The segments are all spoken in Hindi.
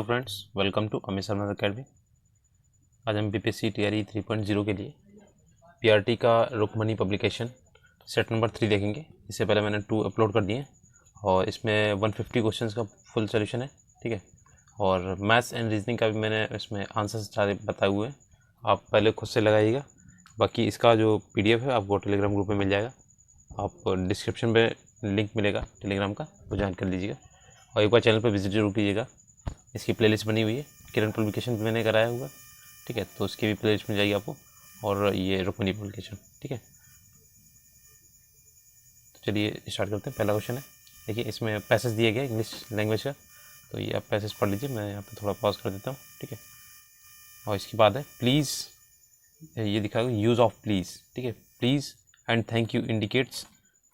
Hello friends, welcome to Amit Sharma academy. आज हम बीपीएससी टीआरई 3.0 के लिए पीआरटी का रुक्मणी पब्लिकेशन सेट नंबर 3 देखेंगे। इससे पहले मैंने 2 अपलोड कर दिए हैं और इसमें 150 क्वेश्चंस का फुल सोल्यूशन है, ठीक है। और मैथ्स एंड रीजनिंग का भी मैंने इसमें आंसर्स सारे बताए हुए हैं, आप पहले खुद से लगाइएगा। बाकी इसका जो PDF है आपको टेलीग्राम ग्रुप में मिल जाएगा, आप डिस्क्रिप्शन में लिंक मिलेगा टेलीग्राम का, वो ज्वाइन कर लीजिएगा। और एक बार चैनल पर विजिट जरूर कीजिएगा। इसकी प्लेलिस्ट बनी हुई है, किरण पब्लिकेशन भी मैंने कराया हुआ, ठीक है, तो उसकी भी प्लेलिस्ट मिल जाएगी आपको। और ये रुक्मणी पब्लिकेशन, ठीक है। तो चलिए स्टार्ट करते हैं। पहला क्वेश्चन है, देखिए इसमें पैसेज दिए गए इंग्लिश लैंग्वेज का, तो ये आप पैसेज पढ़ लीजिए, मैं यहाँ पे थोड़ा पॉज कर देता हूँ, ठीक है। और इसके बाद है प्लीज़, ये दिखा यूज़ ऑफ प्लीज़, ठीक है। Please and thank you indicates,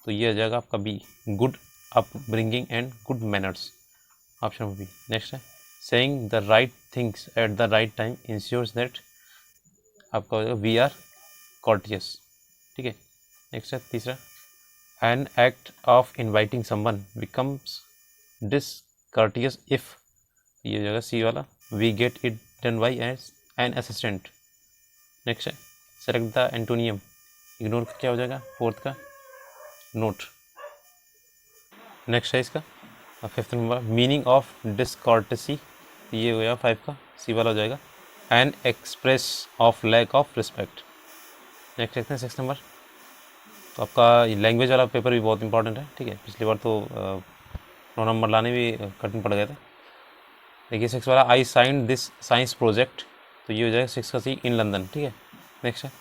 तो ये आ जाएगा आपका B, good upbringing and good manners, option B. Next है saying the right things at the right time ensures that, आपका हो जाएगा वी आर courteous, ठीक है। नेक्स्ट है तीसरा, an act of inviting someone becomes discourteous if, ये हो जाएगा सी वाला, we get it done by as an assistant। Next है select the antonym, इग्नोर क्या हो जाएगा फोर्थ का, नोट। नेक्स्ट है इसका fifth number, meaning of discourtesy, ये हो गया 5 का, सी वाला हो जाएगा, an express of lack of respect. Next देखते हैं 6 नंबर, तो आपका लैंग्वेज वाला पेपर भी बहुत इंपॉर्टेंट है, ठीक है। पिछली बार तो 9 नंबर लाने भी कठिन पड़ गए थे। देखिए 6 वाला, I signed this science project, तो ये हो जाएगा 6 का सी, इन लंदन, ठीक है। नेक्स्ट है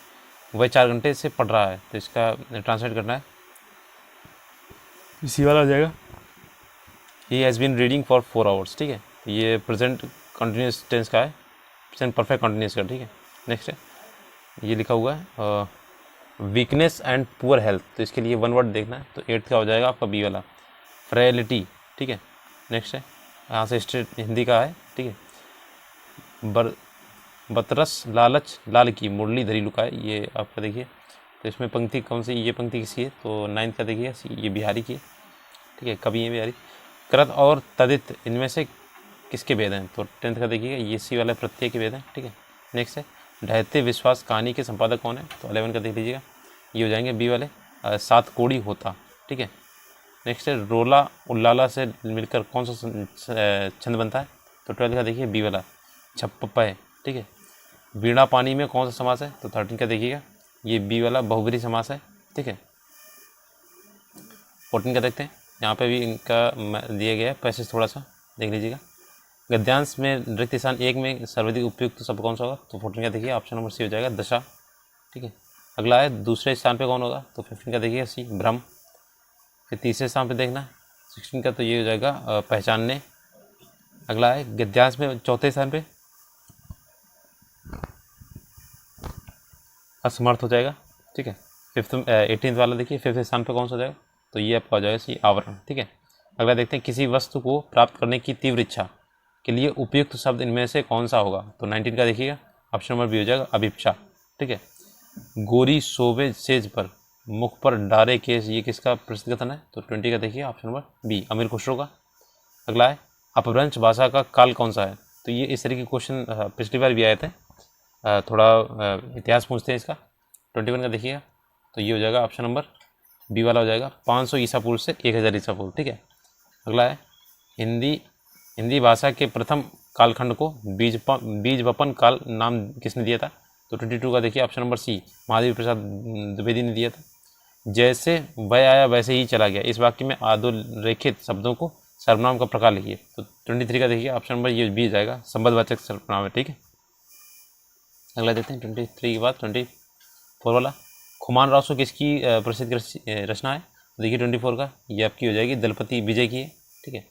वह 4 घंटे से पढ़ रहा है, तो इसका ट्रांसलेट करना है, सी वाला हो जाएगा, he has been reading for 4 hours, ठीक है। ये प्रेजेंट कंटिन्यूस टेंस का है, प्रेजेंट परफेक्ट कंटिन्यूस का, ठीक है। नेक्स्ट है ये लिखा हुआ है वीकनेस एंड पुअर हेल्थ, तो इसके लिए 1 वर्ड देखना है, तो 8th का हो जाएगा आपका बी वाला, फ्रेलिटी, ठीक है। नेक्स्ट है यहाँ से स्ट्रेट हिंदी का है, ठीक है। बतरस लालच लाल की मुरली धरी लुकाए, ये आपका देखिए, तो इसमें पंक्ति कौन सी, ये पंक्ति किसी है, तो 9th का देखिए, ये बिहारी की है, ठीक है, कभी ये बिहारी। कृत और तदित इनमें से किसके भेद हैं, तो 10th का देखिएगा, ये सी वाला प्रत्यय के भेद हैं, ठीक है। नेक्स्ट है ढहते विश्वास कहानी के संपादक कौन है, तो 11 का देख लीजिएगा, ये हो जाएंगे बी वाले, 7 कोड़ी होता, ठीक है। नेक्स्ट है रोला उल्लाला से मिलकर कौन सा छंद बनता है, तो 12 का देखिए बी वाला, छप्पय, ठीक है। वीणा पानी में कौन सा समास है, तो 13 का देखिएगा, ये बी वाला बहुब्री समास है, ठीक है। 14 का देखते हैं, यहाँ पे भी इनका दिया गया है पैसेज, थोड़ा सा देख लीजिएगा। गद्यांश में रिक्त स्थान 1 में सर्वाधिक उपयुक्त शब्द कौन सा होगा, तो 14 का देखिए, ऑप्शन नंबर सी हो जाएगा दशा, ठीक है। अगला है दूसरे स्थान पे कौन होगा, तो 15 का देखिए सी भ्रम। फिर तीसरे स्थान पे देखना 16 का, तो ये हो जाएगा पहचानने। अगला है गद्यांश में चौथे स्थान पे असमर्थ हो जाएगा, ठीक है। 18th वाला देखिए 5th स्थान पे कौन सा हो जाएगा, तो ये आपका हो जाएगा सी आवरण, ठीक है। अगला देखते हैं किसी वस्तु को प्राप्त करने की तीव्र इच्छा के लिए उपयुक्त शब्द इनमें से कौन सा होगा, तो 19 का देखिएगा, ऑप्शन नंबर बी हो जाएगा अभिप्सा, ठीक है। गोरी सोवे सेज पर मुख पर डारे केस, ये किसका प्रसिद्ध कथन है, तो 20 का देखिए, ऑप्शन नंबर बी अमीर खुसरो का। अगला है अपभ्रंश भाषा का काल कौन सा है, तो ये इस तरह के क्वेश्चन पिछली बार भी आए थे, थोड़ा इतिहास पूछते हैं इसका। 21 का देखिएगा, तो ये हो जाएगा ऑप्शन नंबर बी वाला हो जाएगा, 500 ईसा पूर्व से 1000 ईसा पूर्व, ठीक है। अगला है हिंदी भाषा के प्रथम कालखंड को बीज वपन काल नाम किसने दिया था, तो 22 का देखिए, ऑप्शन नंबर सी महादेवी प्रसाद द्विवेदी ने दिया था। जैसे वह आया वैसे ही चला गया, इस वाक्य में अधोरेखित शब्दों को सर्वनाम का प्रकार लिखिए, तो 23 का देखिए, ऑप्शन नंबर ये बी जाएगा संबंधवाचक सर्वनाम है, ठीक है। अगला देखते हैं 23 के बाद 24 वाला, खुमान रासो किसकी प्रसिद्ध रचना है, देखिए 24 का, ये आपकी हो जाएगी दलपति विजय की है, ठीक है।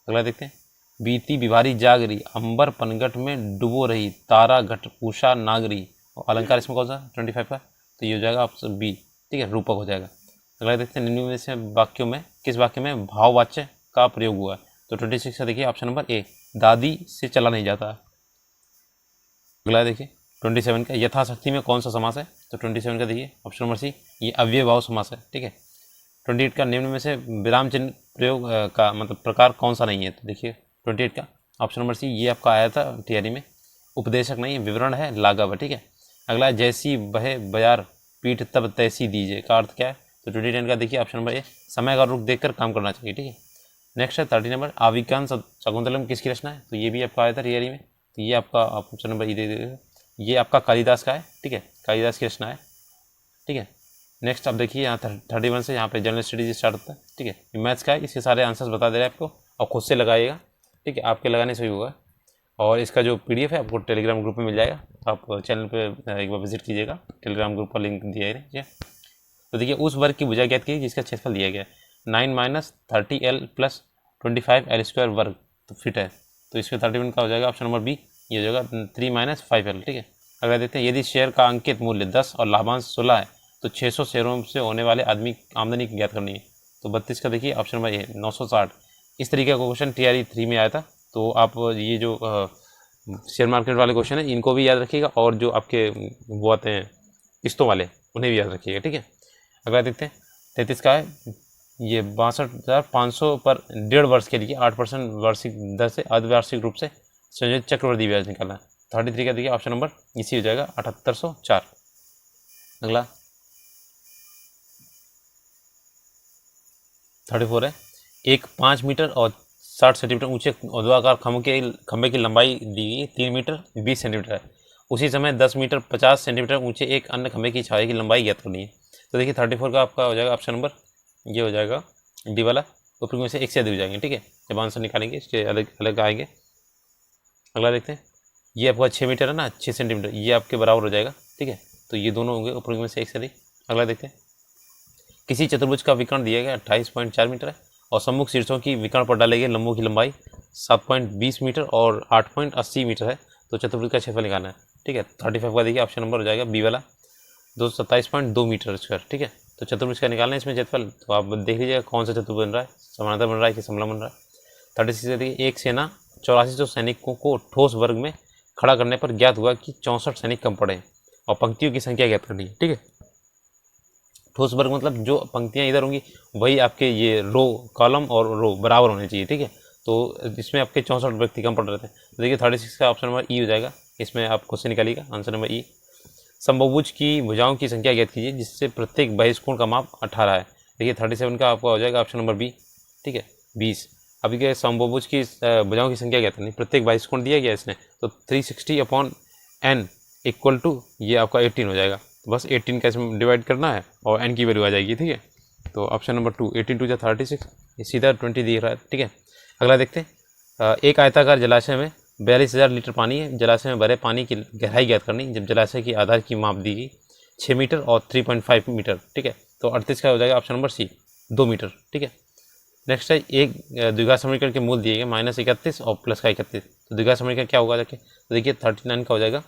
अगला देखते हैं बीती बिभारी जागरी अंबर पनगट में डुबो रही तारा घट उषा नागरी, और अलंकार इसमें कौन सा 25 का, तो ये हो जाएगा ऑप्शन बी, ठीक है, रूपक हो जाएगा। अगला देखते हैं निम्न में से वाक्यों में किस वाक्य में भाववाच्य का प्रयोग हुआ है, तो 26 का देखिए, ऑप्शन नंबर ए दादी से चला नहीं जाता। अगला देखिए 27 का, यथाशक्ति में कौन सा समास है, तो 27 का देखिए, ऑप्शन नंबर सी ये अव्ययभाव समास है, ठीक है। 28 का निम्न में से विराम चिन्ह प्रयोग का मतलब प्रकार कौन सा नहीं है, तो देखिए 28 का ऑप्शन नंबर सी ये आपका आया था तैयारी में, उपदेशक नहीं विवरण है, लाघव है, ठीक है। अगला जैसी बहे बयार पीठ तब तैसी दीजिए का अर्थ क्या है, तो 2010 का देखिए ऑप्शन नंबर ए, समय का रुख देखकर काम करना चाहिए, ठीक है। नेक्स्ट है 30 नंबर, आविकान शकुंतलम किसकी रचना है, तो ये भी आपका आया था तैयारी में, तो ये आपका ऑप्शन नंबर ये आपका कालिदास का है, ठीक है, कालिदास की रचना है, ठीक है। नेक्स्ट आप देखिए यहाँ 31 से यहाँ पे जनरल स्टडीज स्टार्ट होता है, ठीक है। ये मैथ्स का है, इसके सारे आंसर्स बता दे रहे हैं आपको और खुद से लगाइएगा, ठीक है, आपके लगाने से ही होगा। और इसका जो PDF है आपको टेलीग्राम ग्रुप में मिल जाएगा, आप चैनल पे एक बार विजिट कीजिएगा, टेलीग्राम ग्रुप का लिंक दिया है, ठीक है। तो देखिए उस वर्ग की भुजा ज्ञात कीजिए जिसका क्षेत्रफल दिया गया है 9 - 30L + 25L² वर्ग तो फिट है, तो इसमें 31 का हो जाएगा ऑप्शन नंबर बी, ये हो जाएगा 3 - 5L, ठीक है। अगर देखते हैं यदि शेयर का अंकित मूल्य 10 और लाभांश 16 है तो 600 शेयरों से होने वाले आदमी आमदनी ज्ञात करनी है, तो 32 का देखिए ऑप्शन नंबर ए 960। इस तरीके का क्वेश्चन TRE 3 में आया था, तो आप ये जो शेयर मार्केट वाले क्वेश्चन है इनको भी याद रखिएगा और जो आपके वो आते हैं किस्तों वाले उन्हें भी याद रखिएगा, ठीक है। अगला देखते हैं 33 का है, ये 62,500 पर 1.5 वर्ष के लिए 8% वार्षिक दर से अर्धवार्षिक रूप से संयोजित चक्रवृद्धि ब्याज निकालना है। 33 का देखिए ऑप्शन नंबर इसी हो जाएगा 7804। अगला 34 है, एक 5 मीटर और 60 सेंटीमीटर ऊंचे ऊर्ध्वाधर खंभे की लंबाई दी गई 3 मीटर 20 सेंटीमीटर है, उसी समय 10 मीटर 50 सेंटीमीटर ऊंचे एक अन्य खंभे की छाया की लंबाई ज्ञात करनी है, तो देखिए 34 का आपका हो जाएगा ऑप्शन नंबर ये हो जाएगा डी वाला, ऊपर में से एक से अधिक हो जाएंगे, ठीक है। जब आंसर निकालेंगे इसके अलग अलग आएंगे। अगला देखते हैं, ये आपका 6 मीटर है ना, 6 सेंटीमीटर ये आपके बराबर हो जाएगा, ठीक है, तो ये दोनों होंगे ऊपर में से एक से अधिक। अगला देखते हैं, किसी चतुर्भुज का विकर्ण दिया गया 28.4 मीटर है और सम्मुख शीर्षों की विकर्ण पर डाले गए लंबों की लंबाई 7.20 मीटर और 8.80 मीटर है, तो चतुर्भुज का क्षेत्रफल निकालना है, ठीक है। 35 का देखिए ऑप्शन नंबर हो जाएगा बी वाला 227.2 मीटर स्क्वायर, ठीक है। तो चतुर्भुज का निकालना है इसमें क्षेत्रफल, तो आप देख लीजिएगा कौन सा चतुर्भुज बन रहा है, समानांतर बन रहा है कि समलंब बन रहा है। 36 देखिए, एक सेना 8400 सैनिकों को ठोस वर्ग में खड़ा करने पर ज्ञात हुआ कि 64 सैनिक कम पड़े और पंक्तियों की संख्या ज्ञात करनी है, ठीक है। ठोस वर्ग मतलब जो पंक्तियां इधर होंगी वही आपके ये रो कॉलम और रो बराबर होने चाहिए, ठीक है। तो इसमें आपके 64 व्यक्ति कम पड़ रहे थे, तो देखिए 36 का ऑप्शन नंबर ई हो जाएगा, इसमें आप क्वेश्चन निकालिएगा आंसर नंबर ई। समभुज की भुजाओं की संख्या ज्ञात कीजिए जिससे प्रत्येक बहिष्कोण का माप 18 है, देखिए 37 का आपका हो जाएगा ऑप्शन नंबर बी, ठीक है 20। अभी क्या समभुज की भुजाओं की संख्या ज्ञात करनी, प्रत्येक बहिष्कोण दिया गया इसने, तो 360/n = ये आपका 18 हो जाएगा, तो बस 18 का इसमें डिवाइड करना है और n की वैल्यू आ जाएगी, ठीक है। तो ऑप्शन नंबर 2 18 × 36 सीधा 20 दिख रहा है, ठीक है। अगला देखते हैं, एक आयताकार जलाशय में 42,000 लीटर पानी है, जलाशय में भरे पानी की गहराई ज्ञात करनी, जब जलाशय की आधार की माप दी गई 6 मीटर और 3.5 मीटर, ठीक है। तो 38 का हो जाएगा ऑप्शन नंबर सी 2 मीटर, ठीक है। नेक्स्ट है, एक द्विघात समीकरण के मूल दिए गए -31 और +31, तो द्विघात समीकरण क्या होगा देखिए, तो देखिए 39 का हो जाएगा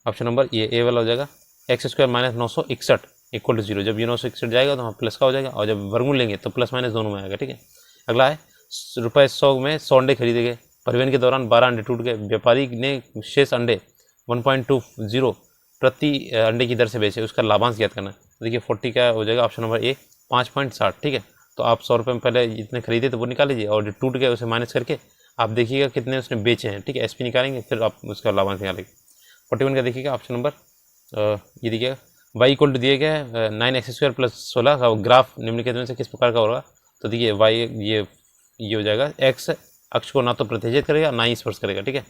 ऑप्शन नंबर ये ए वाला हो जाएगा, x² - 961 = 0, जब ये 961 जाएगा तो वहाँ प्लस का हो जाएगा और जब वर्गमूल लेंगे तो प्लस माइनस दोनों में आएगा, ठीक है। अगला है, ₹100 में 100 अंडे खरीदे गए, परिवहन के दौरान 12 अंडे टूट गए, व्यापारी ने शेष अंडे 1.20 प्रति अंडे की दर से बेचे, उसका लाभांश ज्ञात करना है, तो देखिए 40 का हो जाएगा ऑप्शन नंबर ए 5.60, ठीक है। तो आप 100 रुपये में पहले इतने खरीदे तो वो निकाल लीजिए और जो टूट गए उसे माइनस करके आप देखिएगा कितने उसने बेचे हैं, ठीक है, SP निकालेंगे फिर आप उसका लाभांश निकालेंगे। 41 का देखिएगा ऑप्शन नंबर ये देखिएगा, y = दिए गया 9x² + 16 का ग्राफ निम्नलिखित में से किस प्रकार का होगा, तो देखिए y ये हो जाएगा, x अक्ष को ना तो प्रतिच्छेद करेगा ना ही स्पर्श करेगा, ठीक है।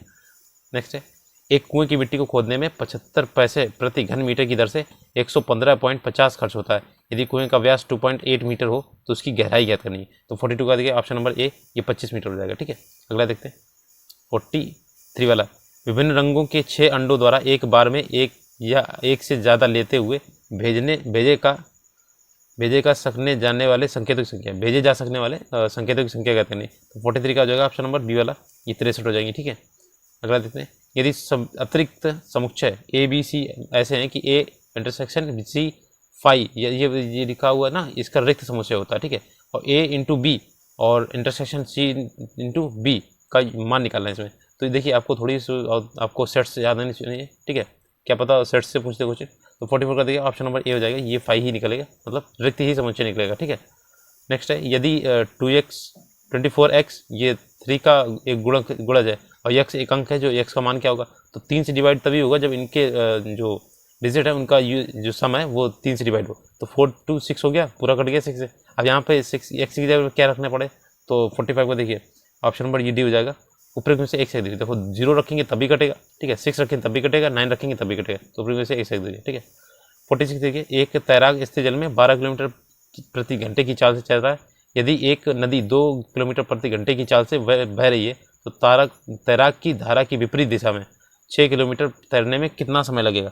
नेक्स्ट है, एक कुएं की मिट्टी को खोदने में 75 पैसे प्रति घन मीटर की दर से 115.50 खर्च होता है, यदि कुएं का व्यास 2.8 मीटर हो तो उसकी गहराई ज्ञात करनी है, तो 42 का देखिए ऑप्शन नंबर ए ये 25 मीटर हो जाएगा, ठीक है। अगला देखते हैं 43 वाला, विभिन्न रंगों के 6 अंडों द्वारा एक बार में एक या एक से ज़्यादा लेते हुए भेजे जा सकने वाले संकेतों की संख्या ज्ञात करनी, तो 43 का हो जाएगा ऑप्शन नंबर बी वाला ये 63 हो जाएंगे, ठीक है। अगला देखते हैं, यदि अतिरिक्त समुच्चय ABC ऐसे हैं कि A∩C phi ये लिखा हुआ ना, इसका रिक्त समुच्चय होता है, ठीक है, और A × B और C × B का मान निकालना है इसमें, तो देखिए आपको थोड़ी आपको सेट से याद आनी चाहिए, ठीक है, क्या पता सेट से पूछते कुछ। तो 44 का देखिए ऑप्शन नंबर ए हो जाएगा, ये 5 ही निकलेगा, मतलब रिक्त ही समुच्चय निकलेगा, ठीक है। नेक्स्ट है, यदि 24x ये 3 का एक गुणज है और यक्स एक अंक है, जो यक्स का मान क्या होगा, तो 3 से डिवाइड तभी होगा जब इनके जो डिजिट है उनका जो सम है वो 3 से डिवाइड हो। तो 4 2 6 हो गया, पूरा कट गया 6 से। अब यहाँ पे 6 एक्स की जगह क्या रखने पड़े, तो 45 को देखिए ऑप्शन नंबर ये डी हो जाएगा। ऊपर में से एक से देखिए, देखो 0 रखेंगे तभी कटेगा, ठीक है, 6 रखेंगे तभी कटेगा, 9 रखेंगे तभी कटेगा, तो ऊपर में से एक से देखिए, ठीक है। 46 देखिए, एक तैराक स्थिर जल में 12 किलोमीटर प्रति घंटे की चाल से चल रहा है। यदि एक नदी 2 किलोमीटर प्रति घंटे की चाल से बह रही है तो तैराक की धारा की विपरीत दिशा में 6 किलोमीटर तैरने में कितना समय लगेगा।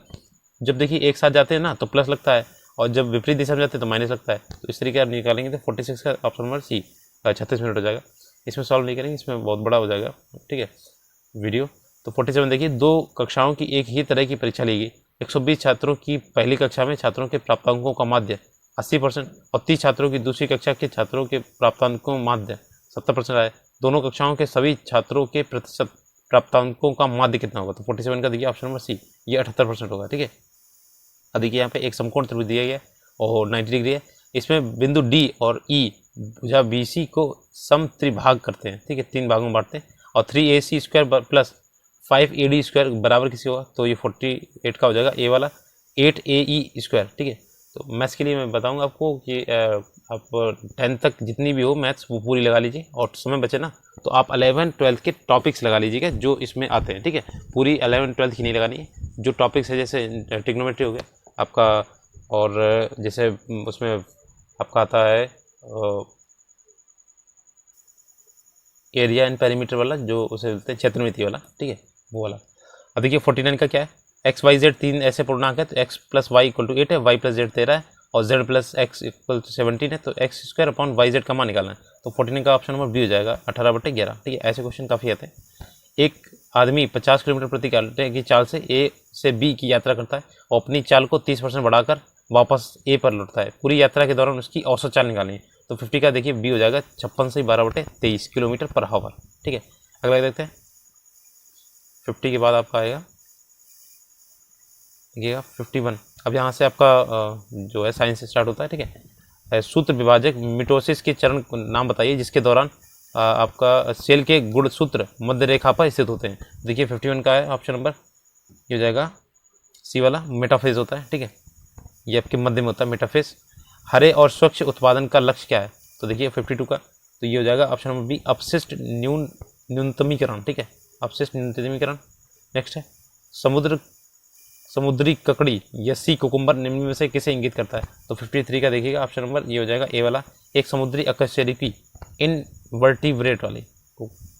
जब देखिए एक साथ जाते हैं ना तो प्लस लगता है, और जब विपरीत दिशा में जाते हैं तो माइनस लगता है। तो इस तरीके आप निकालेंगे तो 46 का ऑप्शन नंबर सी 36 मिनट हो जाएगा। इसमें सॉल्व नहीं करेंगे, इसमें बहुत बड़ा हो जाएगा, ठीक है वीडियो। तो 47 देखिए, 2 कक्षाओं की एक ही तरह की परीक्षा ली गई। 120 छात्रों की पहली कक्षा में छात्रों के प्राप्तांकों का माध्य 80% और 30 छात्रों की दूसरी कक्षा के छात्रों के प्राप्तांकों माध्य 70% आए। दोनों कक्षाओं के सभी छात्रों के प्रतिशत प्राप्तांकों का माध्य कितना होगा, तो 47 का देखिए ऑप्शन नंबर सी, ये 78% होगा, ठीक है। अब देखिए यहाँ पे एक समकोण त्रिभुज दिया गया और 90 डिग्री है। इसमें बिंदु डी और ई भुजा BC को सम त्रिभाग करते हैं, ठीक है, 3 भागों में बांटते हैं, और 3AC² प्लस 5AD² बराबर किसी होगा, तो ये 48 का हो जाएगा, ए वाला 8AE², ठीक है। तो मैथ्स के लिए मैं बताऊंगा आपको कि आप 10 तक जितनी भी हो मैथ्स वो पूरी लगा लीजिए, और समय बचे ना तो आप 11-12 के टॉपिक्स लगा लीजिएगा जो इसमें आते हैं, ठीक है। पूरी 11-12 की नहीं लगानी है, जो टॉपिक्स है जैसे ट्रिग्नोमेट्री हो गया आपका, और जैसे उसमें आपका आता है एरिया एंड पेरीमीटर वाला, जो उसे बोलते हैं क्षेत्रमिति वाला, ठीक है, वो वाला। अब देखिए 49 का क्या है, एक्स वाई जेड 3 ऐसे पूर्णांक है, तो x plus y equal to 8 है, वाई प्लस जेड 13 है, और z plus x equal to 17 है, तो एक्स² अपॉन वाई जेड का मान निकालना है। तो 49 का ऑप्शन नंबर बी हो जाएगा 18/11, ठीक है। ऐसे क्वेश्चन काफ़ी आते हैं। एक आदमी 50 किलोमीटर प्रति घंटे की चाल से ए से बी की यात्रा करता है और अपनी चाल को 30% बढ़ाकर वापस ए पर लौटता है। पूरी यात्रा के दौरान उसकी औसत चाल निकालनी है, तो 50 का देखिए बी हो जाएगा 56 से 12/23 किलोमीटर पर आवर, ठीक है। अगला देखते हैं 50 के बाद आपका आएगा देखिएगा 51। अब यहाँ से आपका जो है साइंस स्टार्ट होता है, ठीक है। सूत्र विभाजक मिटोसिस के चरण नाम बताइए जिसके दौरान आपका सेल के गुणसूत्र मध्य रेखा पर स्थित होते हैं। देखिए 51 का है ऑप्शन नंबर, ये हो जाएगा सी वाला, मेटाफेज होता है, ठीक है, ये आपके मध्य में होता है मेटाफेज। हरे और स्वच्छ उत्पादन का लक्ष्य क्या है, तो देखिए 52 का, तो ये हो जाएगा ऑप्शन नंबर बी, अपशिष्ट न्यूनतमीकरण, ठीक है, अपशिष्ट न्यूनतमीकरण। नेक्स्ट है समुद्री ककड़ी या सी कुकुम्बर निम्न में से किसे इंगित करता है, तो 53 का देखिएगा ऑप्शन नंबर ये हो जाएगा ए वाला, एक समुद्री अकशेरुकी इनवर्टिब्रेट वाली।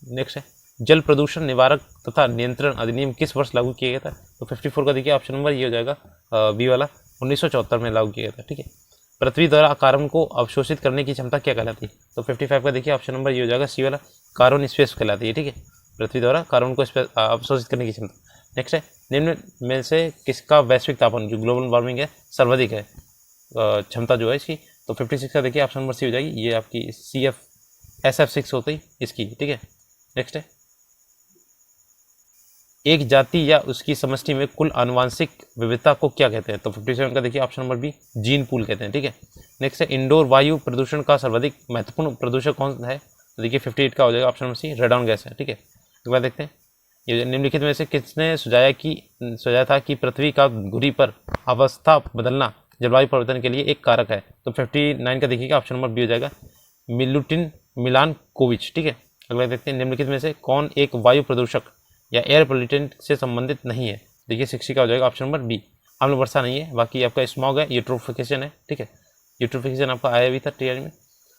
नेक्स्ट है जल प्रदूषण निवारक तथा नियंत्रण अधिनियम किस वर्ष लागू किया गया था, तो 54 का देखिए ऑप्शन नंबर ये हो जाएगा बी वाला, 1974 में लागू किया गया था, ठीक है। पृथ्वी द्वारा कार्बन को अवशोषित करने की क्षमता क्या कहलाती है, तो 55 का देखिए ऑप्शन नंबर ये हो जाएगा सी वाला, कार्बन स्पेस कहलाती है, ठीक है, पृथ्वी द्वारा कार्बन को अवशोषित करने की क्षमता। नेक्स्ट है निम्न में से किसका वैश्विक तापमान जो ग्लोबल वार्मिंग है सर्वाधिक है क्षमता जो है इसकी, तो 56 का देखिए ऑप्शन नंबर सी हो जाएगी, ये आपकी SF6 होती इसकी, ठीक है। नेक्स्ट है एक जाति या उसकी समष्टि में कुल आनुवांशिक विविधता को क्या कहते हैं, तो 57 का देखिए option number B, gene pool कहते हैं, ठीक है। नेक्स्ट है इंडोर वायु प्रदूषण का सर्वाधिक महत्वपूर्ण प्रदूषक कौन है, तो देखिए 58 का हो जाएगा option number C, radon gas है, ठीक है। अगला देखते हैं ये निम्नलिखित में से किसने सुझाया था कि पृथ्वी का धुरी पर अवस्था बदलना जलवायु परिवर्तन के लिए एक कारक है, तो 59 का देखिएगा ऑप्शन नंबर बी हो जाएगा, मिलुटिन मिलानकोविच, ठीक है। अगला देखते हैं निम्नलिखित में से कौन एक वायु प्रदूषक या एयर पोल्यूटेंट से संबंधित नहीं है, देखिए 60 का हो जाएगा ऑप्शन नंबर बी, अम्ल वर्षा नहीं है। बाकी आपका स्मॉग है, यूट्रोफिकेशन है, ठीक है, यूट्रोफिकेशन आपका आया भी था टीआर में।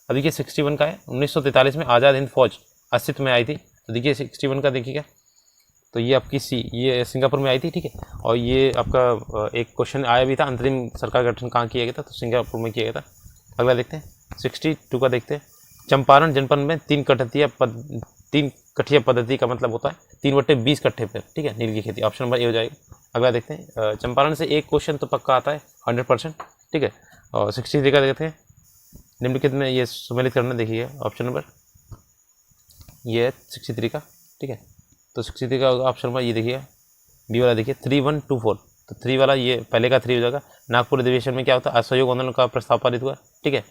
अब देखिए 61 का है 1943 में आज़ाद हिंद फौज अस्तित्व में आई थी, तो देखिए 61 का देखिएगा, तो ये आपकी सी, ये सिंगापुर में आई थी, ठीक है। और ये आपका एक क्वेश्चन आया भी था, अंतरिम सरकार गठन कहाँ किया गया था, तो सिंगापुर में किया गया था। अगला देखते हैं 62 का देखते हैं चंपारण जनपद में 3 कठिया पद्धति का मतलब होता है 3/20 कट्ठे पर, ठीक है, नील की खेती, ऑप्शन नंबर ए हो जाएगा। अगला देखते हैं चंपारण से एक क्वेश्चन तो पक्का आता है 100%, ठीक है। और 63 का देखते हैं निम्नलिखित में ये सम्मिलित करना, देखिए ऑप्शन नंबर ये है 63 का, ठीक है। तो 63 का ऑप्शन नंबर ये देखिए बी वाला, देखिए 3124, तो 3 वाला ये पहले का 3 हो जाएगा। नागपुर अधिवेशन में क्या होता है, असहयोग आंदोलन का प्रस्ताव पारित हुआ, ठीक है।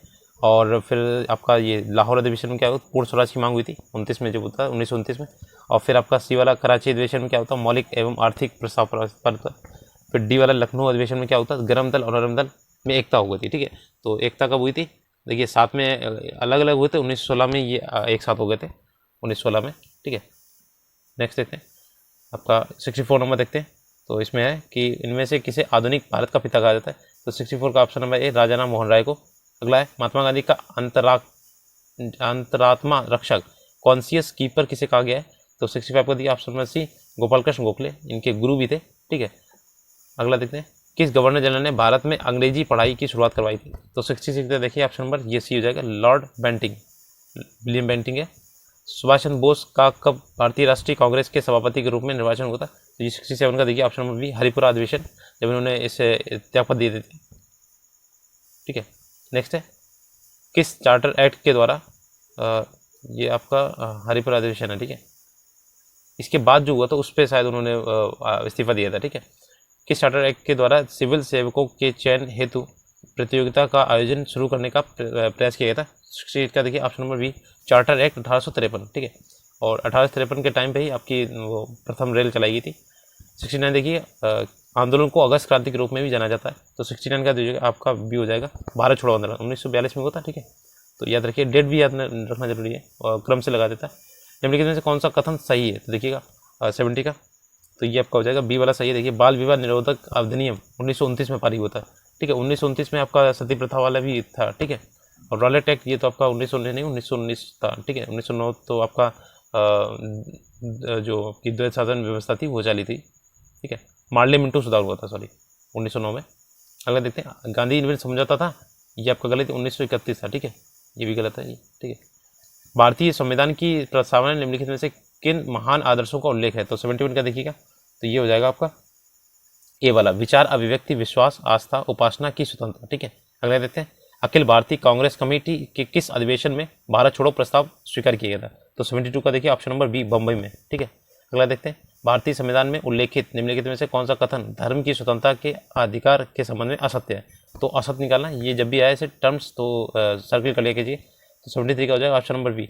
और फिर आपका ये लाहौर अधिवेशन में क्या हुआ, पूर्ण स्वराज की मांग हुई थी 29 में, जो होता है 1929 में। और फिर आपका सी वाला कराची अधिवेशन में क्या होता है, मौलिक एवं आर्थिक प्रस्ताव पर। फिर डी वाला लखनऊ अधिवेशन में क्या होता है, गर्म दल और नरम दल में एकता हो गई थी, ठीक है। तो एकता कब हुई थी, देखिए साथ में अलग अलग हुए थे, 1916 में ये एक साथ हो गए थे, 1916 में, ठीक है। नेक्स्ट देखते हैं आपका 64 नंबर देखते हैं। तो इसमें है कि इनमें से किसे आधुनिक भारत का पिता कहा जाता है। तो 64 का ऑप्शन नंबर ए राजा राम मोहन राय को। अगला है महात्मा गांधी का अंतरात्मा रक्षक कॉन्शियस कीपर किसे कहा गया है। तो 65 को दिया option number C Gopal Krishna Gokhale, इनके गुरु भी थे, ठीक है। अगला देखते हैं किस गवर्नर जनरल ने भारत में अंग्रेजी पढ़ाई की शुरुआत करवाई थी। तो 66 देखिए ऑप्शन नंबर ये सी हो जाएगा, लॉर्ड बेंटिंग, विलियम बेंटिंग है। सुभाष चंद्र बोस का कब भारतीय राष्ट्रीय कांग्रेस के सभापति के रूप में निर्वाचन हुआ था। तो ये 67 का देखिए ऑप्शन नंबर बी, हरिपुरा अधिवेशन, जब इन्होंने इसे त्यागपत्र दिए थे, ठीक है। नेक्स्ट है किस चार्टर एक्ट के द्वारा ये आपका हरिपुरा अधिवेशन है, ठीक है। इसके बाद जो हुआ था उस पर शायद उन्होंने इस्तीफा दिया था, ठीक है। किस चार्टर एक्ट के द्वारा सिविल सेवकों के चयन हेतु प्रतियोगिता का आयोजन शुरू करने का प्रयास किया गया था। 68 का देखिए option number B, charter act 1853, ठीक है। और 1853 के टाइम पे ही आपकी वो प्रथम रेल चलाई गई थी। 69 देखिए आंदोलन को अगस्त क्रांति के रूप में भी जाना जाता है। तो 69 का दीजिएगा आपका बी हो जाएगा, भारत छोड़ो आंदोलन 1942 में हुआ था, ठीक है। तो याद रखिए, डेट भी याद रखना जरूरी है और क्रम से लगा देता है। निम्नलिखित में से कौन सा कथन सही है। तो देखिएगा 70 का, तो ये आपका हो जाएगा बी वाला सही है। देखिए बाल विवाह निरोधक अधिनियम 1929 में पारित हुआ था, ठीक है। 1929 में आपका सती प्रथा वाला भी था, ठीक है। और रॉलेट एक्ट ये तो आपका 1919 था, ठीक है। 1909 तो आपका जो कि द्वैध शासन व्यवस्था थी वो चली थी, ठीक है। मार्ले मिंटो सुधार हुआ था, सॉरी 1909 में। अगला देखते हैं गांधी इन्वेंट समझौता था, ये आपका गलत 1931 था, ठीक है। ये भी गलत है ये, ठीक है। भारतीय संविधान की प्रस्तावना निम्नलिखित में से किन महान आदर्शों का उल्लेख है। तो 71 का देखिएगा, तो ये हो जाएगा आपका ए वाला, विचार अभिव्यक्ति विश्वास आस्था उपासना की स्वतंत्रता, ठीक है। अगला देखते हैं अखिल भारतीय कांग्रेस कमेटी के किस अधिवेशन में भारत छोड़ो प्रस्ताव स्वीकार किया गया था। तो 72 का देखिए ऑप्शन नंबर बी, बम्बई में, ठीक है। अगला देखते हैं भारतीय संविधान में उल्लेखित निम्नलिखित में से कौन सा कथन धर्म की स्वतंत्रता के अधिकार के संबंध में असत्य है। तो असत्य निकालना, ये जब भी आए ऐसे टर्म्स तो सर्किल कर लिया कीजिए। तो 73 का हो जाएगा ऑप्शन नंबर बी,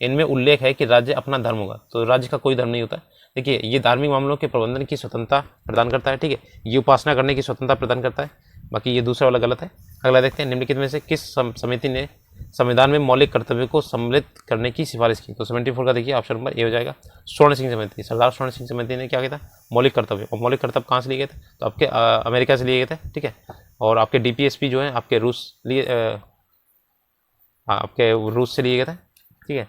इनमें उल्लेख है कि राज्य अपना धर्म होगा। तो राज्य का कोई धर्म नहीं होता। देखिए ये धार्मिक मामलों के प्रबंधन की स्वतंत्रता प्रदान करता है, ठीक है। ये उपासना करने की स्वतंत्रता प्रदान करता है, बाकी ये दूसरा वाला गलत है। अगला देखते हैं निम्नलिखित में से किस समिति ने संविधान में मौलिक कर्तव्य को सम्मिलित करने की सिफारिश की। तो 74 का देखिए ऑप्शन नंबर ए हो जाएगा, स्वर्ण सिंह समिति। सरदार स्वर्ण सिंह समिति ने क्या किया था, मौलिक कर्तव्य। और मौलिक कर्तव्य कहाँ से लिए गए थे, तो आपके अमेरिका से लिए गए थे, ठीक है। और आपके डीपीएसपी जो है आपके रूस से लिए गए थे, ठीक है।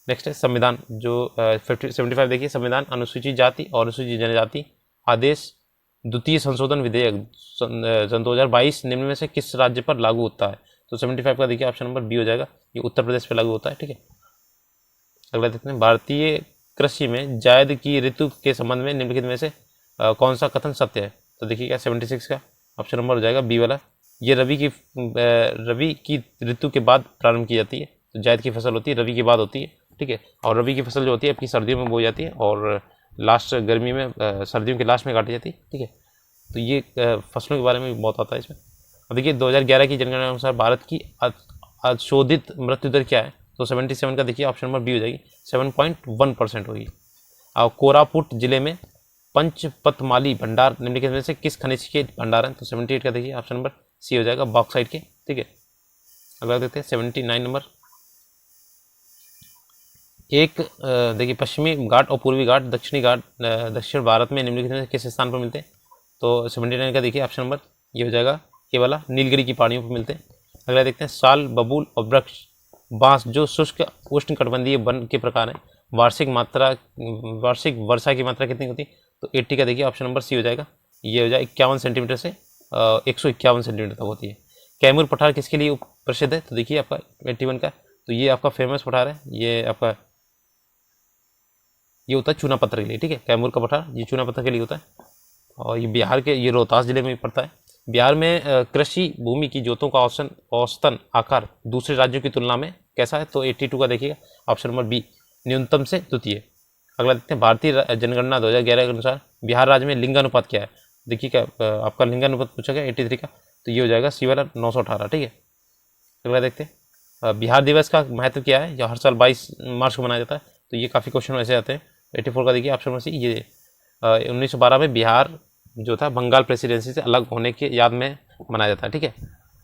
नेक्स्ट है संविधान जो 75 देखिए, संविधान अनुसूचित जाति और अनुसूचित जनजाति आदेश द्वितीय संशोधन विधेयक सन 2022 निम्न में से किस राज्य पर लागू होता है। तो 75 का देखिए ऑप्शन नंबर बी हो जाएगा, ये उत्तर प्रदेश पर लागू होता है, ठीक है। अगला देखते हैं भारतीय कृषि में जायद की ऋतु के संबंध में निम्नलिखित में से कौन सा कथन सत्य है। तो देखिएगा 76 का ऑप्शन नंबर हो जाएगा बी वाला, ये रबी की ऋतु के बाद प्रारंभ की जाती है। तो जायद की फसल होती है रबी के बाद होती है, ठीक है। और रबी की फसल जो होती है आपकी सर्दियों में बोई जाती है और लास्ट गर्मी में सर्दियों के लास्ट में काटी जाती है, ठीक है। तो ये फसलों के बारे में भी बहुत आता है इसमें। अब देखिए 2011 की जनगणना के अनुसार भारत की अशोधित मृत्यु दर क्या है। तो 77 का देखिए ऑप्शन नंबर बी हो जाएगी, 7.1% होगी। और कोरापुट जिले में पंचपतमाली भंडार निम्नलिखित में से किस खनिज के भंडार हैं। तो 78 का देखिए ऑप्शन नंबर सी हो जाएगा, बॉक्साइट के, ठीक है। अगला देखते हैं 79 नंबर, एक देखिए पश्चिमी घाट और पूर्वी घाट दक्षिणी घाट दक्षिण भारत में निम्नलिखित में किस स्थान पर मिलते हैं। तो 79 का देखिए ऑप्शन नंबर ये हो जाएगा, ये वाला नीलगिरी की पहाड़ियों पर मिलते हैं। अगला देखते हैं साल, बबूल और वृक्ष बांस जो शुष्क उष्णकटिबंधीय वन के प्रकार हैं, वार्षिक वर्षा की मात्रा कितनी होती है। तो 80 का देखिए ऑप्शन नंबर सी हो जाएगा, ये हो जाएगा 51 सेंटीमीटर से 151 सेंटीमीटर तक होती है। कैमूर पठार किसके लिए प्रसिद्ध है। तो देखिए आपका 81 का, तो ये आपका फेमस पठार है, ये आपका ये होता है चूना पत्थर के लिए, ठीक है। कैमूर का पठार ये चूना पत्थर के लिए होता है और ये बिहार के, ये रोहतास जिले में पड़ता है। बिहार में कृषि भूमि की जोतों का औसतन आकार दूसरे राज्यों की तुलना में कैसा है। तो 82 का देखिएगा ऑप्शन नंबर बी, न्यूनतम से द्वितीय। अगला देखते हैं भारतीय जनगणना 2011 के अनुसार बिहार राज्य में लिंगानुपात क्या है। देखिए क्या आपका लिंगानुपात पूछा गया 83 का, तो ये हो जाएगा सी वाला 918, ठीक है। अगला देखते हैं बिहार दिवस का महत्व क्या है, जो हर साल 22 मार्च को मनाया जाता है। तो ये काफ़ी क्वेश्चन वैसे आते हैं। 84 का देखिए ऑप्शन नंबर सी, ये 1912 में बिहार जो था बंगाल प्रेसिडेंसी से अलग होने के याद में मनाया जाता है। ठीक है,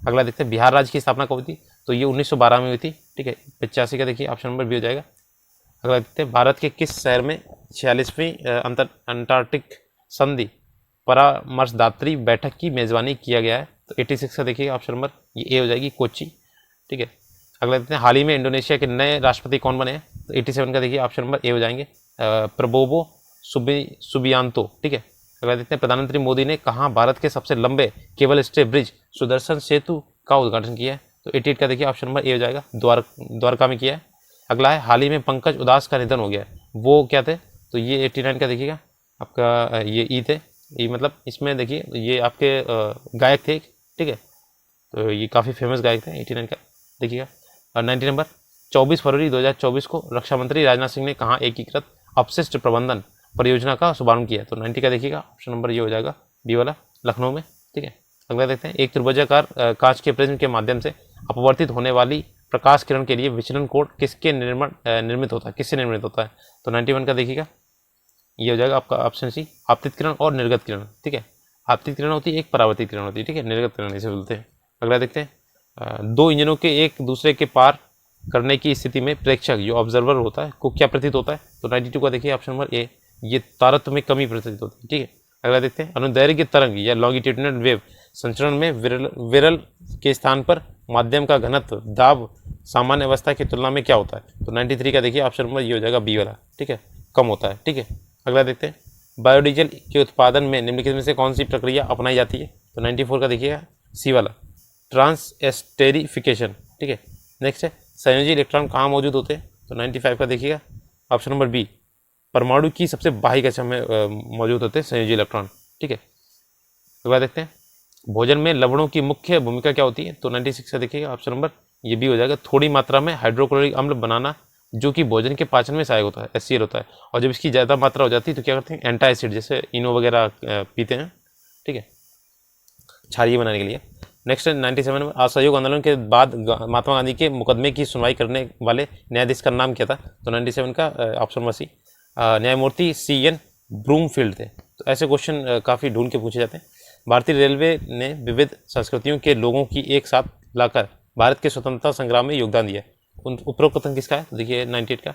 अगला देखते हैं बिहार राज्य की स्थापना कब हुई थी। तो ये 1912 में हुई थी। ठीक है, 85 का देखिए ऑप्शन नंबर बी हो जाएगा। अगला देखते हैं भारत के किस शहर में 46वीं अंटार्कटिक संधि परामर्शदात्री बैठक की मेजबानी किया गया है। तो 86 का देखिए ऑप्शन नंबर ये ए हो जाएगी, कोच्चि। ठीक है, अगला देखते हैं हाल ही में इंडोनेशिया के नए राष्ट्रपति कौन बने हैं। तो 87 का देखिए ऑप्शन नंबर ए हो जाएंगे, प्रबोवो सुबियांतो। ठीक है, अगला देखते हैं प्रधानमंत्री मोदी ने कहाँ भारत के सबसे लंबे केबल स्टे ब्रिज सुदर्शन सेतु का उद्घाटन किया है। तो 88 का देखिए ऑप्शन नंबर ए हो जाएगा, द्वारका में किया है। अगला है हाल ही में पंकज उदास का निधन हो गया है, वो क्या थे। तो ये 89 का देखिएगा आपका ये ई थे। ये मतलब इसमें देखिए ये आपके गायक थे। ठीक है, तो ये काफ़ी फेमस गायक थे। 89 का देखिएगा। और 90 नंबर 24 फरवरी 2024 को रक्षा मंत्री राजनाथ सिंह ने कहाँ एकीकृत अपशिष्ट प्रबंधन परियोजना का शुभारंभ किया। तो 90 का देखिएगा ऑप्शन नंबर ये हो जाएगा, बी वाला, लखनऊ में। ठीक है, अगला देखते हैं एक त्रिभुजाकार कांच के प्रिज्म के माध्यम से अपवर्तित होने वाली प्रकाश किरण के लिए विचलन कोण किसके निर्मित होता है, किससे निर्मित होता है। तो 91 का देखिएगा ये हो जाएगा आपका ऑप्शन सी, आपतित किरण और निर्गत किरण। ठीक है, आपतित किरण होती है, एक परावर्तित किरण होती है। ठीक है, निर्गत किरण इसे बोलते हैं। अगला देखते हैं दो इंजनों के एक दूसरे के पार करने की स्थिति में प्रेक्षक जो ऑब्जर्वर होता है को क्या प्रतीत होता है। तो 92 का देखिए ऑप्शन नंबर ए, ये तारतम्य में कमी प्रतीत होती है। ठीक है, अगला देखते हैं अनुदैर्घ्य तरंग या लॉन्गिट्यूडिनल वेव संचरण में विरल के स्थान पर माध्यम का घनत्व दाब सामान्य अवस्था की तुलना में क्या होता है। तो 93 का देखिए ऑप्शन नंबर ये हो जाएगा, बी वाला। ठीक है, कम होता है। ठीक है, अगला देखते हैं बायोडीजल के उत्पादन में निम्नलिखित में से कौन सी प्रक्रिया अपनाई जाती है। तो 94 का देखिएगा सी वाला, ट्रांसएस्टेरिफिकेशन। ठीक है, नेक्स्ट है संयोजी इलेक्ट्रॉन कहाँ मौजूद होते हैं। तो 95 का देखिएगा ऑप्शन नंबर बी, परमाणु की सबसे बाहरी कक्षा में मौजूद होते हैं संयोजी इलेक्ट्रॉन। ठीक है, अगला देखते हैं भोजन में लवणों की मुख्य भूमिका क्या होती है। तो 96 का देखिएगा ऑप्शन नंबर ये भी हो जाएगा, थोड़ी मात्रा में हाइड्रोक्लोरिक अम्ल बनाना जो कि भोजन के पाचन में सहायक होता है, HCl होता है। और जब इसकी ज़्यादा मात्रा हो जाती है तो क्या करते हैं, एंटा एसिड जैसे इनो वगैरह पीते हैं। ठीक है, क्षारीय बनाने के लिए। नेक्स्ट 97 में असहयोग आंदोलन के बाद महात्मा गांधी के मुकदमे की सुनवाई करने वाले न्यायाधीश का नाम क्या था। तो 97 का ऑप्शन नंबर सी, न्यायमूर्ति CN ब्रूमफील्ड थे। तो ऐसे क्वेश्चन काफ़ी ढूंढ के पूछे जाते हैं। भारतीय रेलवे ने विविध संस्कृतियों के लोगों की एक साथ लाकर भारत के स्वतंत्रता संग्राम में योगदान दिया। उपरोक्त कथन किसका है। तो देखिए 98 का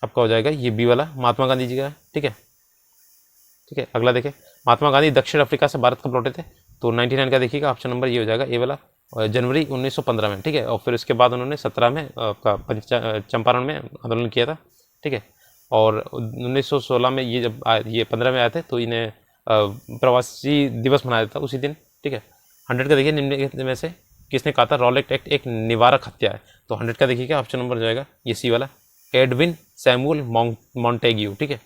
आपका हो जाएगा ये बी वाला, महात्मा गांधी जी का है। ठीक है, ठीक है, अगला देखें महात्मा गांधी दक्षिण अफ्रीका से भारत कब लौटे थे। तो 99 का देखिएगा ऑप्शन नंबर ये हो जाएगा, ए वाला, जनवरी 1915 में। ठीक है, और फिर उसके बाद उन्होंने 17 में आपका चंपारण में आंदोलन किया था। ठीक है, और 1916 में ये जब ये 15 में आए थे तो इन्हें प्रवासी दिवस मनाया था उसी दिन। ठीक है, 100 का देखिए निम्नलिखित में से किसने कहा था रॉलेट एक्ट एक निवारक हत्या है। तो 100 का देखिएगा ऑप्शन नंबर जाएगा ये सी वाला, एडविन सैमुअल मॉन्टेग्यू। ठीक है,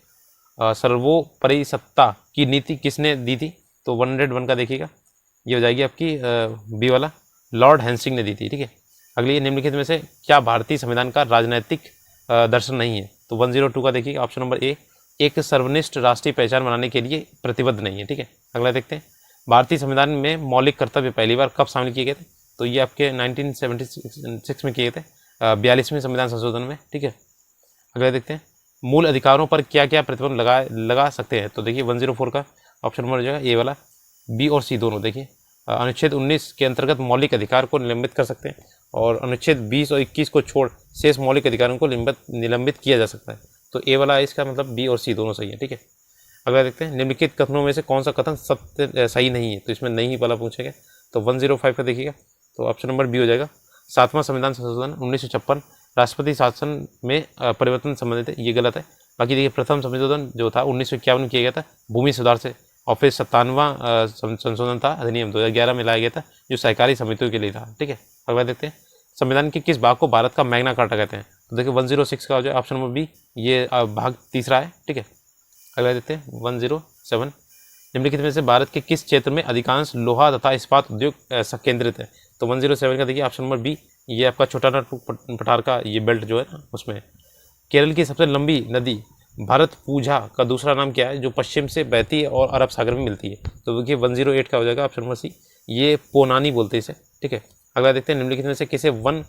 सर्वोपरि सत्ता की नीति किसने दी थी। तो 101 का देखिएगा ये हो जाएगी आपकी बी वाला, लॉर्ड हैंसिंग ने दी थी। ठीक है, अगली निम्नलिखित में से क्या भारतीय संविधान का राजनैतिक दर्शन नहीं है। तो 102 का देखिएगा ऑप्शन नंबर ए, एक सर्वनिष्ठ राष्ट्रीय पहचान बनाने के लिए प्रतिबद्ध नहीं है। ठीक है, अगला देखते हैं भारतीय संविधान में मौलिक कर्तव्य पहली बार कब शामिल किए गए थे। तो ये आपके 1976 में किए थे, 42वें संविधान संशोधन में। ठीक है, अगला देखते हैं मूल अधिकारों पर क्या क्या प्रतिबंध लगा सकते हैं। तो देखिए 104 का ऑप्शन नंबर हो जाएगा ए वाला, बी और सी दोनों। देखिए अनुच्छेद 19 के अंतर्गत मौलिक अधिकार को निलंबित कर सकते हैं, और अनुच्छेद 20 और 21 को छोड़ शेष मौलिक अधिकारों को निलंबित किया जा सकता है। तो ए वाला इसका मतलब बी और सी दोनों सही है। ठीक है, अगला देखते हैं निम्नलिखित कथनों में से कौन सा कथन सत्य सही नहीं है। तो इसमें नहीं वाला पूछेगा। तो 105 का देखिएगा तो ऑप्शन नंबर बी हो जाएगा, 7वां संविधान संशोधन 1956 राष्ट्रपति शासन में परिवर्तन संबंधित है, ये गलत है। बाकी देखिए प्रथम संशोधन जो था 1951 में किया गया था भूमि सुधार से, और फिर 57वां संशोधन था अधिनियम 2011 में लाया गया था जो सहकारी समितियों के लिए था। ठीक है, अगला देखते हैं संविधान के किस भाग को भारत का मैग्ना कार्टा कहते हैं। तो देखिए 106 का हो जाए ऑप्शन नंबर बी, ये भाग तीसरा है। ठीक है, अगला देखते हैं 107 निम्नलिखित में से भारत के किस क्षेत्र में अधिकांश लोहा तथा इस्पात उद्योग केंद्रित है। तो 107 का देखिए ऑप्शन नंबर बी, ये आपका छोटा नागपुर पठार का ये बेल्ट जो है ना उसमें। केरल की सबसे लंबी नदी भरतपुझा का दूसरा नाम क्या है जो पश्चिम से बहती है और अरब सागर में मिलती है। तो देखिए 108 का हो जाएगा ऑप्शन नंबर सी, ये पोनानी बोलते हैं इसे, ठीक है। अगला देखते हैं निम्नलिखित में से किसे वन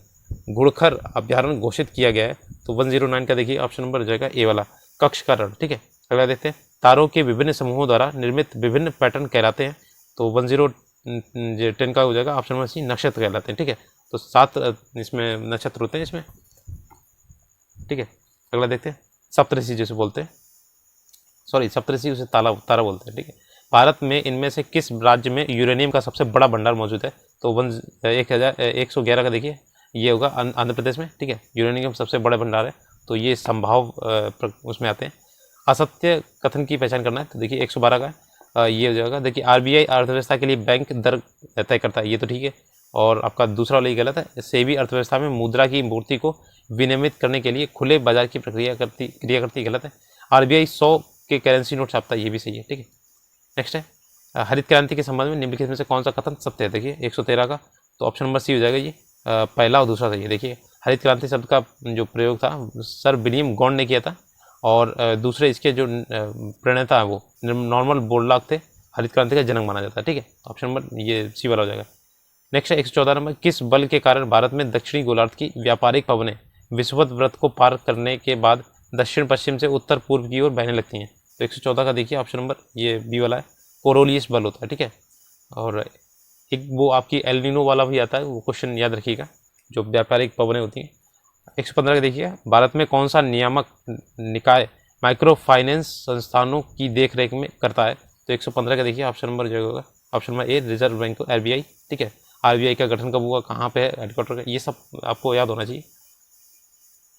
घुड़खर अभ्यारण्य घोषित किया गया है, तो 109 का देखिए ऑप्शन नंबर हो जाएगा ए वाला, कक्ष का रण, ठीक है। अगला देखते हैं तारों के विभिन्न समूहों द्वारा निर्मित विभिन्न पैटर्न कहलाते हैं, तो 10 का हो जाएगा ऑप्शन नंबर सी, नक्षत्र कहलाते हैं, ठीक है। तो 7 इसमें नक्षत्र होते हैं इसमें, ठीक है। अगला देखते हैं सप्तऋषि जैसे बोलते हैं, सॉरी सप्तऋषि उसे तारा बोलते हैं, ठीक है। भारत में इनमें से किस राज्य में यूरेनियम का सबसे बड़ा भंडार मौजूद है, तो 1111 का देखिए ये होगा आंध्र प्रदेश में, ठीक है। यूरेनियम सबसे बड़ा भंडार है, तो ये संभाव उसमें आते हैं। असत्य कथन की पहचान करना है, तो देखिए 112 का ये हो जाएगा। देखिए आरबीआई अर्थव्यवस्था के लिए बैंक दर तय करता है, ये तो ठीक है। और आपका दूसरा वाला ये गलत है, सेबी अर्थव्यवस्था में मुद्रा की मूर्ति को विनियमित करने के लिए खुले बाजार की क्रिया करती गलत है। आरबीआई 100 के करेंसी नोट छापता है, ये भी सही है, ठीक है। नेक्स्ट है हरित क्रांति के संबंध में निम्नलिखित में से कौन सा कथन सत्य है, देखिए 113 का, तो ऑप्शन नंबर सी हो जाएगा ये, पहला और दूसरा सही है। देखिए हरित क्रांति शब्द का जो प्रयोग था सर विलियम गॉन्ड ने किया था, और दूसरे इसके जो प्रणेता है वो नॉर्मन बोरलॉग थे, हरित क्रांति का जनक माना जाता है, ठीक है। ऑप्शन नंबर ये सी वाला हो जाएगा। नेक्स्ट है 114 नंबर, किस बल के कारण भारत में दक्षिणी गोलार्ध की व्यापारिक पवनें विषुवत व्रत को पार करने के बाद दक्षिण पश्चिम से उत्तर पूर्व की ओर बहने लगती हैं, तो 114 का देखिए ऑप्शन नंबर ये बी वाला है, कोरोलियस बल होता है, ठीक है। और एक वो आपकी एल नीनो वाला भी आता है, वो क्वेश्चन याद रखिएगा, जो व्यापारिक पवनें होती हैं। 115 का देखिएगा, भारत में कौन सा नियामक निकाय माइक्रो फाइनेंस संस्थानों की देखरेख में करता है, तो 115 का देखिए ऑप्शन नंबर जो होगा option number A, reserve bank RBI, ठीक है। आरबीआई का गठन कब हुआ, कहाँ पे है हेडक्वार्टर का, ये सब आपको याद होना चाहिए।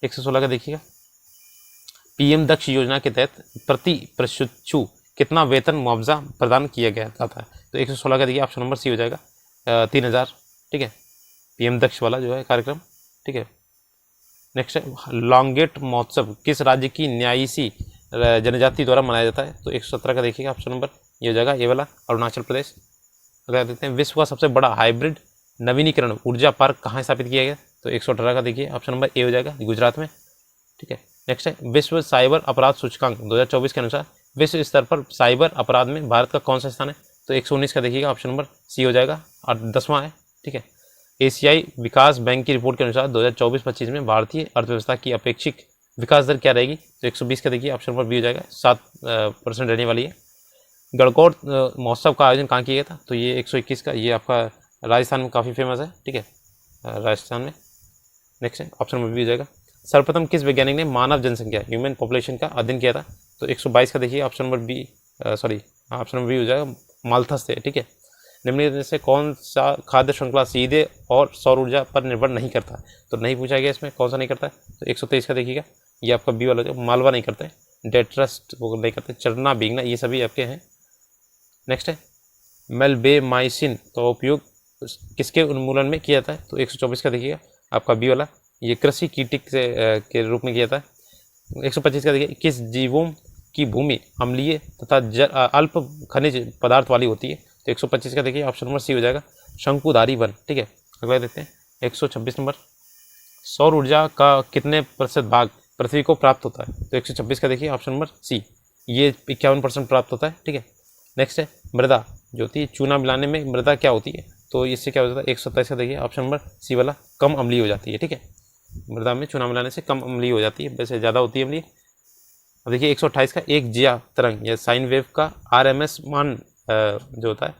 116 का देखिएगा, पीएम दक्ष योजना के तहत प्रति प्रशिक्षु कितना वेतन मुआवजा प्रदान किया गया जाता है, तो 116 का देखिए ऑप्शन नंबर सी हो जाएगा 3000, ठीक है। पीएम दक्ष वाला जो है कार्यक्रम, ठीक है। नेक्स्ट है लॉन्गेट महोत्सव किस राज्य की न्यायिसी जनजाति द्वारा मनाया जाता है, तो 117 का देखिएगा ऑप्शन नंबर ये हो जाएगा, ये वाला अरुणाचल प्रदेश। अगर देखते हैं विश्व का सबसे बड़ा हाइब्रिड नवीनीकरण ऊर्जा पार्क कहाँ स्थापित किया गया, तो 118 का देखिए ऑप्शन नंबर ए हो जाएगा, गुजरात में, ठीक है। नेक्स्ट है विश्व साइबर अपराध सूचकांक 2024 के अनुसार विश्व स्तर पर साइबर अपराध में भारत का कौन सा स्थान है, तो 119 का देखिएगा ऑप्शन नंबर सी हो जाएगा, और 10वां है, ठीक है। एशियाई विकास बैंक की रिपोर्ट के अनुसार 2024-25 में भारतीय अर्थव्यवस्था की अपेक्षित विकास दर क्या रहेगी, तो 120 का देखिए ऑप्शन नंबर बी हो जाएगा, 7% रहने वाली है। गणगौर महोत्सव का आयोजन कहाँ किया गया था, तो ये 121 का, ये आपका राजस्थान में काफ़ी फेमस है, ठीक है, राजस्थान में। नेक्स्ट है ऑप्शन नंबर बी हो जाएगा। सर्वप्रथम किस वैज्ञानिक ने मानव जनसंख्या ह्यूमन पॉपुलेशन का अध्ययन किया था, तो 122 का देखिए option number B, option number B हो जाएगा, माल्थस से, ठीक है। निम्नलिखित में से कौन सा खाद्य श्रृंखला सीधे और सौर ऊर्जा पर निर्भर नहीं करता, तो नहीं पूछा गया इसमें कौन सा नहीं करता है, तो 123 का देखिएगा, ये आपका बी वाला जो मालवा नहीं करता है, डेट्रस्ट वो नहीं करते, चरना बीगना ये सभी आपके हैं। नेक्स्ट है मेलबेमाइसिन का उपयोग किसके उन्मूलन में किया जाता है, तो 124 का देखिएगा आपका बी वाला, ये कृषि कीटक से के रूप में किया जाता है। 125 का देखिए किस जीवों की भूमि अम्लीय तथा अल्प खनिज पदार्थ वाली होती है, तो 125 का देखिए ऑप्शन नंबर सी हो जाएगा, शंकुधारी वन, ठीक है। अगला देखते हैं 126 नंबर, सौर ऊर्जा का कितने प्रतिशत भाग पृथ्वी को प्राप्त होता है, तो 126 का देखिए ऑप्शन नंबर सी, ये 51% प्राप्त होता है, ठीक है। नेक्स्ट है मृदा जो होती है चूना मिलाने में मृदा क्या होती है, तो इससे क्या हो जाता है, 127 का देखिए ऑप्शन नंबर सी वाला, कम अम्लीय हो जाती है, ठीक है। मृदा में चूना मिलाने से कम अम्लीय हो जाती है, वैसे ज़्यादा होती है अम्लीय। अब देखिए 128 का एक जिया तरंग या साइन वेव का RMS मान जो होता है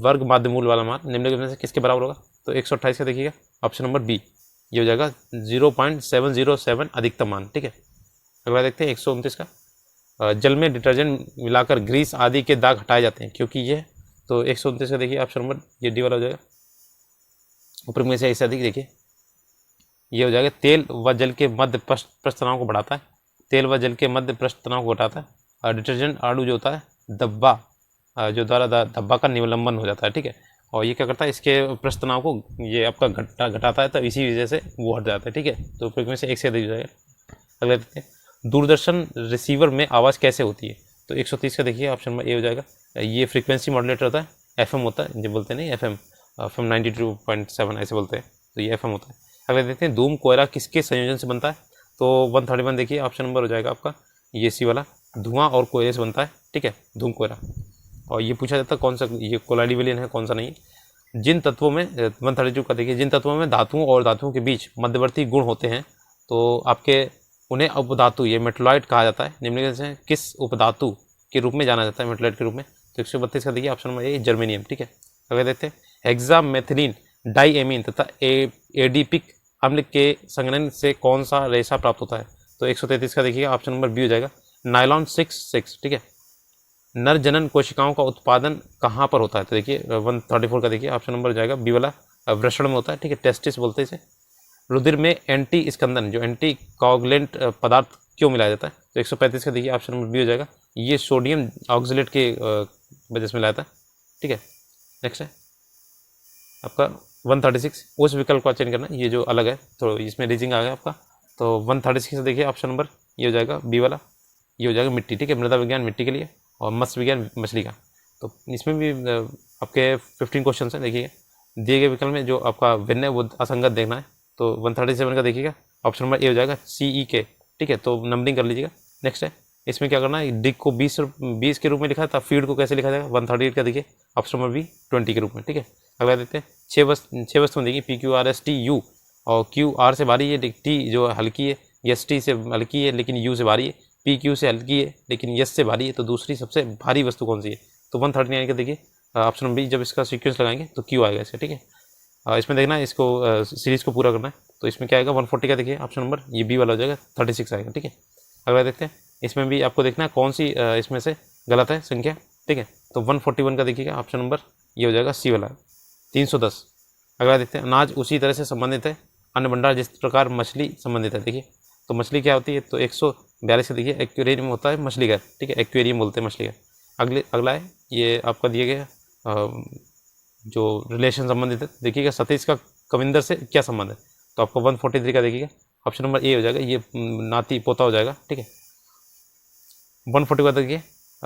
वर्ग माध्यमूल वाला मान निम्नलिखित में से किसके बराबर होगा, तो 128 का देखिएगा ऑप्शन नंबर बी, ये हो जाएगा 0.707 अधिकतम मान, ठीक है। अगला देखते हैं 129 का, जल में डिटर्जेंट मिलाकर ग्रीस आदि के दाग हटाए जाते हैं क्योंकि ये, तो 129 का देखिए ऑप्शन नंबर ये डी वाला हो जाएगा, ऊपर में से ऐसे अधिक देखिए ये हो जाएगा, तेल व जल के मध्य पृष्ठ तनाव को बढ़ाता है, तेल व जल के मध्य पृष्ठ तनाव को घटाता है, और डिटर्जेंट आड़ू जो होता है धब्बा जो द्वारा धब्बा का निलंबन हो जाता है, ठीक है। और ये क्या करता है, इसके पृष्ठ तनाव को ये आपका घटाता है, तो इसी वजह से वो हट जाता है, ठीक है। तो ऊपर में से एक से अधिक हो जाएगा। अगले देखते हैं दूरदर्शन रिसीवर में आवाज़ कैसे होती है, तो 130 का देखिए ऑप्शन नंबर ए हो जाएगा, ये फ्रीक्वेंसी मॉड्यूलेटर होता है, FM होता है, जो बोलते नहीं FM 92.7 ऐसे बोलते हैं, तो ये FM होता है। अगले देखते हैं धूम कोयला किसके संयोजन से बनता है, तो 131 देखिए ऑप्शन नंबर हो जाएगा आपका ये सी वाला, धुआं और कोयले से बनता है, ठीक है, धूम कोयला। और ये पूछा जाता है कौन सा ये कोलाइडी विलियन है कौन सा नहीं, जिन तत्वों में 132 का देखिए, जिन तत्वों में धातुओं और धातुओं के बीच मध्यवर्ती गुण होते हैं तो आपके उन्हें उपधातु, ये मेटलॉइड कहा जाता है। निम्नलिखित से किस उपधातु के रूप में जाना जाता है मेटलॉइड के रूप में? तो 132 का देखिए ऑप्शन नंबर ए जर्मेनियम। ठीक है, अगर देखते हैं हेक्सामेथिलीन डाइएमीन तथा एडीपिक अम्ल के संघनन से कौन सा रेशा प्राप्त होता है? तो 133 का देखिएगा ऑप्शन नंबर बी हो जाएगा नायलॉन 6। ठीक है, नर जनन कोशिकाओं का उत्पादन कहाँ पर होता है? तो देखिए 134 का देखिए ऑप्शन नंबर हो जाएगा बी वाला, वृषण में होता है। ठीक है, टेस्टिस बोलते हैं इसे। रुधिर में एंटी स्कंदन, जो एंटी कोगुलेंट पदार्थ क्यों मिलाया जाता है? तो 135 का देखिए ऑप्शन नंबर बी हो जाएगा, ये सोडियम ऑक्सलेट के वजह से मिलाया था। ठीक है, नेक्स्ट है आपका 136, उस विकल्प का चयन करना, ये जो अलग है तो इसमें रीजिंग आ गया आपका। तो 136 से देखिए ऑप्शन नंबर ये हो जाएगा बी वाला, ये हो जाएगा मिट्टी। ठीक है, मृदा विज्ञान मिट्टी के लिए और मत्स्य विज्ञान मछली का। तो इसमें भी आपके 15 क्वेश्चन हैं। देखिए दिए गए विकल्प में जो आपका भिन्न है वो असंगत देखना है। तो 137 का देखिएगा ऑप्शन नंबर ए हो जाएगा CE के। ठीक है, तो नंबरिंग कर लीजिएगा। नेक्स्ट है, इसमें क्या करना है, डिग को 20 के रूप में लिखा था, फीड को कैसे लिखा जाएगा? 138 का देखिए ऑप्शन नंबर बी 20 के रूप में। ठीक है, अगला देखते हैं 6 वस्तुएं देखिए PQRSTU, और QR से भारी है, T जो हल्की है, ST से हल्की है लेकिन U से भारी है, PQ से हल्की है लेकिन S से भारी है। तो दूसरी सबसे भारी वस्तु कौन सी है? तो 139 का देखिए ऑप्शन नंबर बी, जब इसका सीक्वेंस लगाएंगे तो Q आएगा इसका। ठीक है, इसमें देखना है इसको सीरीज़ को पूरा करना है। तो इसमें क्या आएगा 140 का देखिए ऑप्शन नंबर ये बी वाला हो जाएगा, 36 आएगा। ठीक है, अगला देखते हैं, इसमें भी आपको देखना है कौन सी इसमें से गलत है संख्या। ठीक है, तो 141 का देखिएगा ऑप्शन नंबर ये हो जाएगा सी वाला, 310। अगला देखते हैं, अनाज उसी तरह से संबंधित है अन्न भंडार जिस प्रकार मछली संबंधित है। देखिए तो मछली क्या होती है? तो 142 का देखिए एक्वेरियम होता है मछली का। ठीक है, एक्वेरियम बोलते हैं मछली का। अगला है ये आपका दिया गया जो रिलेशन संबंधित है। देखिएगा सतीश का कविंदर से क्या संबंध है? तो आपको 143 का देखिएगा ऑप्शन नंबर ए हो जाएगा, ये नाती पोता हो जाएगा। ठीक है, 140 का देखिए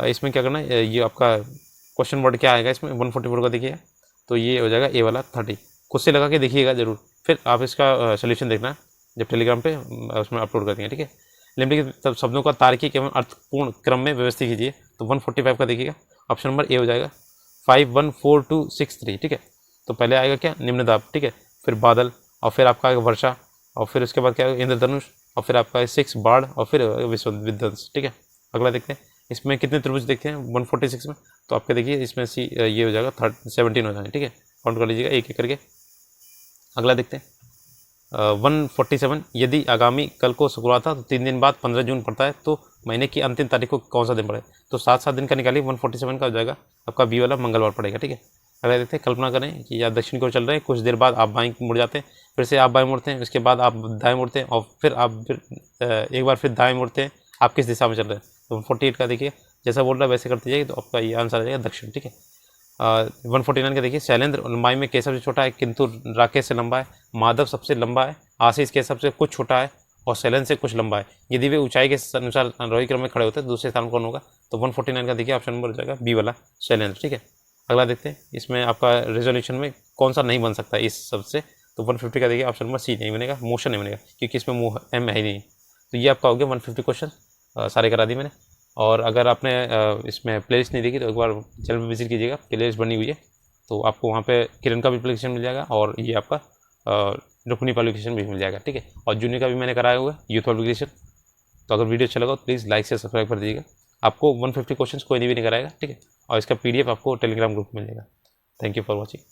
इसमें क्या करना है, ये आपका क्वेश्चन वर्ड क्या आएगा इसमें 144 का देखिएगा, तो ये हो जाएगा ए वाला 30। खुद से लगा के देखिएगा जरूर, फिर आप इसका सोल्यूशन देखना है जब टेलीग्राम पे उसमें अपलोड कर देंगे। ठीक है, निम्नलिखित शब्दों का तार्किक एवं अर्थपूर्ण क्रम में व्यवस्थित कीजिए। तो 145 का देखिएगा ऑप्शन नंबर ए हो जाएगा 514263। ठीक है, तो पहले आएगा क्या? निम्न दाब। ठीक है, फिर बादल, और फिर आपका आएगा वर्षा, और फिर उसके बाद क्या आएगा? इंद्रधनुष, और फिर आपका 6 बाढ़, और फिर विश्व विध्वंस। ठीक है, अगला देखते हैं इसमें कितने त्रिभुज देखते हैं 146 में। तो आपके देखिए इसमें सी ये हो जाएगा 17 हो जाएंगे। ठीक है, काउंट कर लीजिएगा एक एक करके। अगला देखते हैं 147, यदि आगामी कल को शुक्रवार था तो 3 दिन बाद 15 जून पड़ता है, तो महीने की अंतिम तारीख को कौन सा दिन पड़े? तो 7 दिन का निकालिए, 147 का हो जाएगा आपका बी वाला मंगलवार पड़ेगा। ठीक है, अगला देखते हैं, कल्पना करें कि आप दक्षिण की ओर चल रहे हैं, कुछ देर बाद आप बाएं मुड़ जाते हैं, फिर से आप बाएं मुड़ते हैं, उसके बाद आप दाएं मुड़ते हैं, और फिर आप एक बार फिर दाएं मुड़ते हैं। आप किस दिशा में चल रहे हैं? तो 148 का देखिए जैसा बोल रहा है वैसे करते जाइए, तो आपका ये आंसर आ जाएगा दक्षिण। ठीक है, 149 का देखिए, शैलेंद्र लंबाई में केशव से छोटा है किंतु राकेश से लंबा है, माधव सबसे लंबा है, आशीष केशव से कुछ छोटा है, और शैलेंद्र से कुछ लंबा है। यदि वे ऊंचाई के अनुसार आरोही क्रम में खड़े होते हैं, दूसरे स्थान कौन होगा? तो 149 का देखिए ऑप्शन नंबर हो जाएगा बी वाला शैलेंद्र। ठीक है, अगला देखते हैं, इसमें आपका रेजोल्यूशन में कौन सा नहीं बन सकता इस सबसे? तो 150 का देखिए ऑप्शन नंबर सी नहीं बनेगा, मोशन नहीं बनेगा, क्योंकि इसमें एम है ही नहीं। तो ये आपका हो गया 150 क्वेश्चन, सारे करा दिए मैंने। और अगर आपने इसमें प्लेलिस्ट नहीं देखी तो एक बार चैनल पर विजिट कीजिएगा, प्लेलिस्ट बनी हुई है, तो आपको वहाँ पे किरण का भी एप्लीकेशन मिल जाएगा, और ये आपका रुक्मिणी एप्लीकेशन भी मिल जाएगा। ठीक है, और जूनियर का भी मैंने कराया हुआ है यूथ एप्लीकेशन। तो अगर वीडियो अच्छा लगा तो प्लीज़ लाइक से सब्सक्राइब कर दीजिएगा। आपको 150 क्वेश्चन कोई भी नहीं कराएगा। ठीक है, और इसका PDF आपको टेलीग्राम ग्रुप में मिल जाएगा। Thank you for watching.